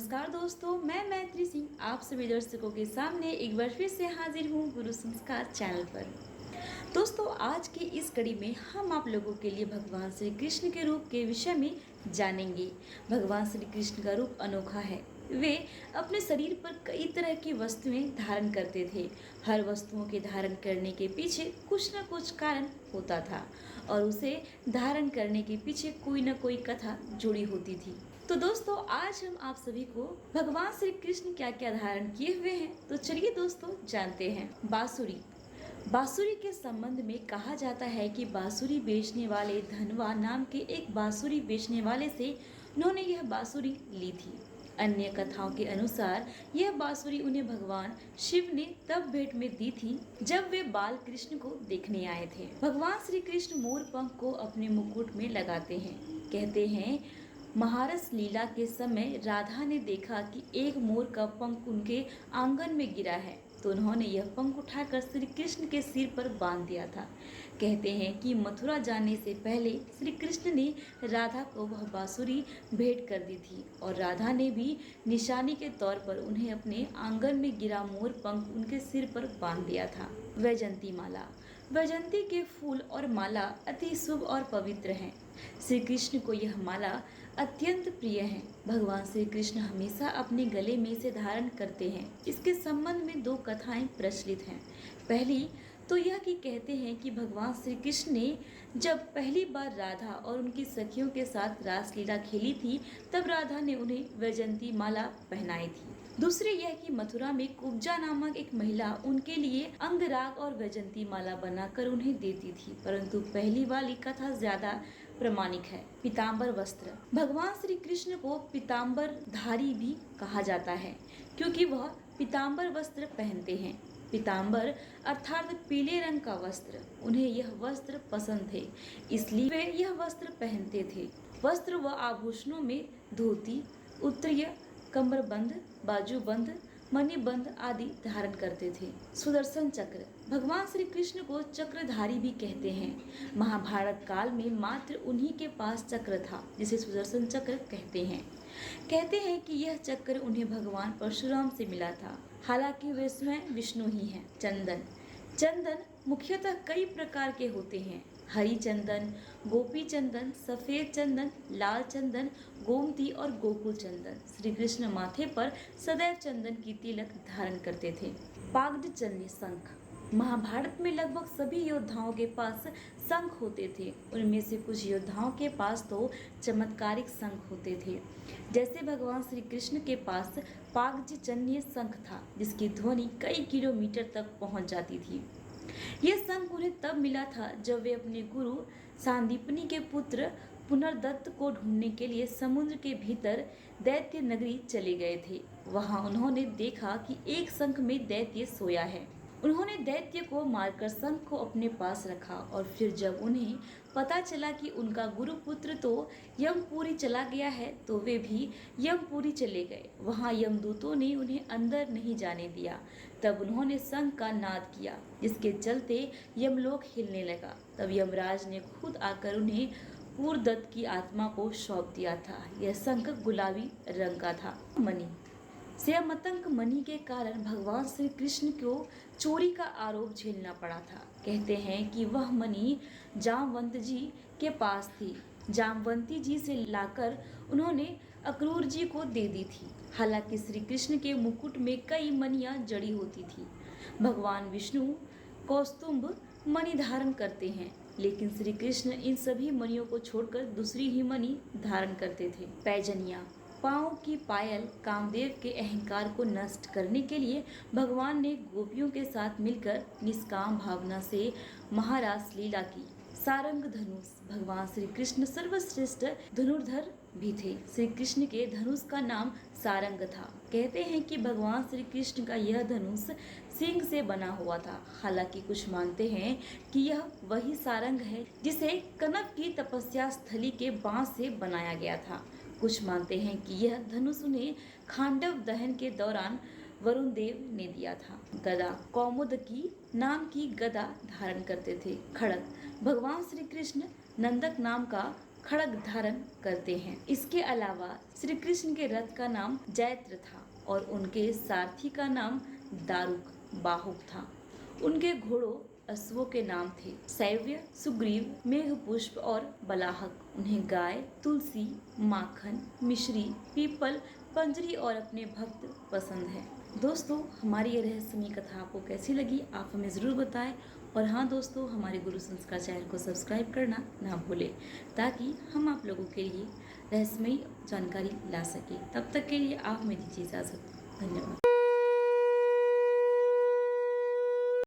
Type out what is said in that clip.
नमस्कार दोस्तों, मैं मैत्री सिंह आप सभी दर्शकों के सामने एक बार फिर से हाजिर हूँ गुरु संस्कार चैनल पर। दोस्तों, आज की इस कड़ी में हम आप लोगों के लिए भगवान श्री कृष्ण के रूप के विषय में जानेंगे। भगवान श्री कृष्ण का रूप अनोखा है। वे अपने शरीर पर कई तरह की वस्तुएं धारण करते थे। हर वस्तुओं के धारण करने के पीछे कुछ न कुछ कारण होता था और उसे धारण करने के पीछे कोई न कोई कथा जुड़ी होती थी। तो दोस्तों, आज हम आप सभी को भगवान श्री कृष्ण क्या क्या धारण किए हुए हैं, तो चलिए दोस्तों जानते हैं। बांसुरी। बांसुरी के संबंध में कहा जाता है कि बांसुरी बेचने वाले धनवा नाम के एक बांसुरी बेचने वाले से उन्होंने यह बांसुरी ली थी। अन्य कथाओं के अनुसार यह बांसुरी उन्हें भगवान शिव ने तब भेंट में दी थी जब वे बाल कृष्ण को देखने आए थे। भगवान श्री कृष्ण मोर पंख को अपने मुकुट में लगाते हैं। कहते हैं, महारस लीला के समय राधा ने देखा कि एक मोर का पंख उनके आंगन में गिरा है, तो उन्होंने यह पंख उठाकर श्री कृष्ण के सिर पर बांध दिया था। कहते हैं कि मथुरा जाने से पहले श्री कृष्ण ने राधा को वह बांसुरी भेंट कर दी थी और राधा ने भी निशानी के तौर पर उन्हें अपने आंगन में गिरा मोर पंख उनके सिर पर बांध दिया था। वैजंती माला। वैजंती के फूल और माला अति शुभ और पवित्र हैं। श्री कृष्ण को यह माला अत्यंत प्रिय है। भगवान श्री कृष्ण हमेशा अपने गले में इसे धारण करते हैं। इसके संबंध में दो कथाएं प्रचलित हैं। पहली तो यह कि कहते हैं कि भगवान श्री कृष्ण ने जब पहली बार राधा और उनकी सखियों के साथ रासलीला खेली थी, तब राधा ने उन्हें वैजंती माला पहनाई थी। दूसरी यह कि मथुरा में कुब्जा नामक एक महिला उनके लिए अंगराग और वैजंती माला बनाकर उन्हें देती थी, परंतु पहली वाली कथा ज्यादा प्रमाणिक है। पीताम्बर वस्त्र। भगवान श्री कृष्ण को पीताम्बर धारी भी कहा जाता है, क्योंकि वह पीताम्बर वस्त्र पहनते हैं। पीताम्बर अर्थात पीले रंग का वस्त्र, उन्हें यह वस्त्र पसंद थे, इसलिए वे यह वस्त्र पहनते थे। वस्त्र व आभूषणों में धोती, उत्तरीय, कमरबंद, बाजूबंद, मणिबंद आदि धारण करते थे। सुदर्शन चक्र। भगवान श्री कृष्ण को चक्रधारी भी कहते हैं। महाभारत काल में मात्र उन्हीं के पास चक्र था, जिसे सुदर्शन चक्र कहते हैं। कहते हैं कि यह चक्र उन्हें भगवान परशुराम से मिला था, हालांकि वे स्वयं विष्णु ही हैं। चंदन। चंदन मुख्यतः कई प्रकार के होते हैं। हरी चंदन, गोपी चंदन, सफेद चंदन, लाल चंदन, गोमती और गोकुल चंदन। श्री कृष्ण माथे पर सदैव चंदन की तिलक धारण करते थे। पागड शंख। महाभारत में लगभग सभी योद्धाओं के पास शंख होते थे। उनमें से कुछ योद्धाओं के पास तो चमत्कारिक शंख होते थे। जैसे भगवान श्री कृष्ण के पास पागड शंख था, जिसकी ध्वनि कई किलोमीटर तक पहुंच जाती थी। यह शंख उन्हें तब मिला था जब वे अपने गुरु सांदीपनी के पुत्र पुनर्दत्त को ढूंढने के लिए समुद्र के भीतर दैत्य नगरी चले गए थे। वहां उन्होंने देखा कि एक शंख में दैत्य सोया है। उन्होंने दैत्य को मारकर शंख को अपने पास रखा और फिर जब उन्हें पता चला कि उनका गुरुपुत्र तो यमपुरी चला गया है, तो वे भी यमपुरी चले गए। वहां यमदूतों ने उन्हें अंदर नहीं जाने दिया। तब उन्होंने शंख का नाद किया, जिसके चलते यमलोक हिलने लगा। तब यमराज ने खुद आकर उन्हें पूर्वदत्त की आत्मा को सौंप दिया था। यह शंख गुलाबी रंग का था। मणि। श्यामतंक मणि के कारण भगवान श्री कृष्ण को चोरी का आरोप झेलना पड़ा था। कहते हैं कि वह मणि जामवंत जी के पास थी। जामवंती जी से लाकर उन्होंने अक्रूर जी को दे दी थी। हालांकि श्री कृष्ण के मुकुट में कई मणियां जड़ी होती थी। भगवान विष्णु कौस्तुभ मणि धारण करते हैं, लेकिन श्री कृष्ण इन सभी मणियों को छोड़कर दूसरी ही मणि धारण करते थे। पैजनिया। पाँव की पायल। कामदेव के अहंकार को नष्ट करने के लिए भगवान ने गोपियों के साथ मिलकर निष्काम भावना से महारास लीला की। सारंग धनुष। भगवान श्री कृष्ण सर्वश्रेष्ठ धनुर्धर भी थे। श्री कृष्ण के धनुष का नाम सारंग था। कहते हैं कि भगवान श्री कृष्ण का यह धनुष सिंह से बना हुआ था। हालांकि कुछ मानते हैं कि यह वही सारंग है जिसे कनक की तपस्या स्थली के बांस से बनाया गया था। कुछ मानते हैं कि यह धनुष उन्हें खांडव दहन के दौरान वरुण देव ने दिया था। गदा। कौमुदकी नाम की गदा धारण करते थे। खड़ग। भगवान श्री कृष्ण नंदक नाम का खड़ग धारण करते हैं। इसके अलावा श्री कृष्ण के रथ का नाम जैत्र था और उनके सारथी का नाम दारुक बाहुक था। उनके घोड़ों अश्वों के नाम थे शैव्य, सुग्रीव, मेघपुष्प और बलाहक। उन्हें गाय, तुलसी, माखन, मिश्री, पीपल, पंजरी और अपने भक्त पसंद है। दोस्तों, हमारी ये रहस्यमयी कथा आपको कैसी लगी आप हमें ज़रूर बताएं। और हाँ दोस्तों, हमारे गुरु संस्कार चैनल को सब्सक्राइब करना ना भूलें ताकि हम आप लोगों के लिए रहस्यमयी जानकारी ला सकें। तब तक के लिए आप मेरी दीजिए इजाज़त। धन्यवाद।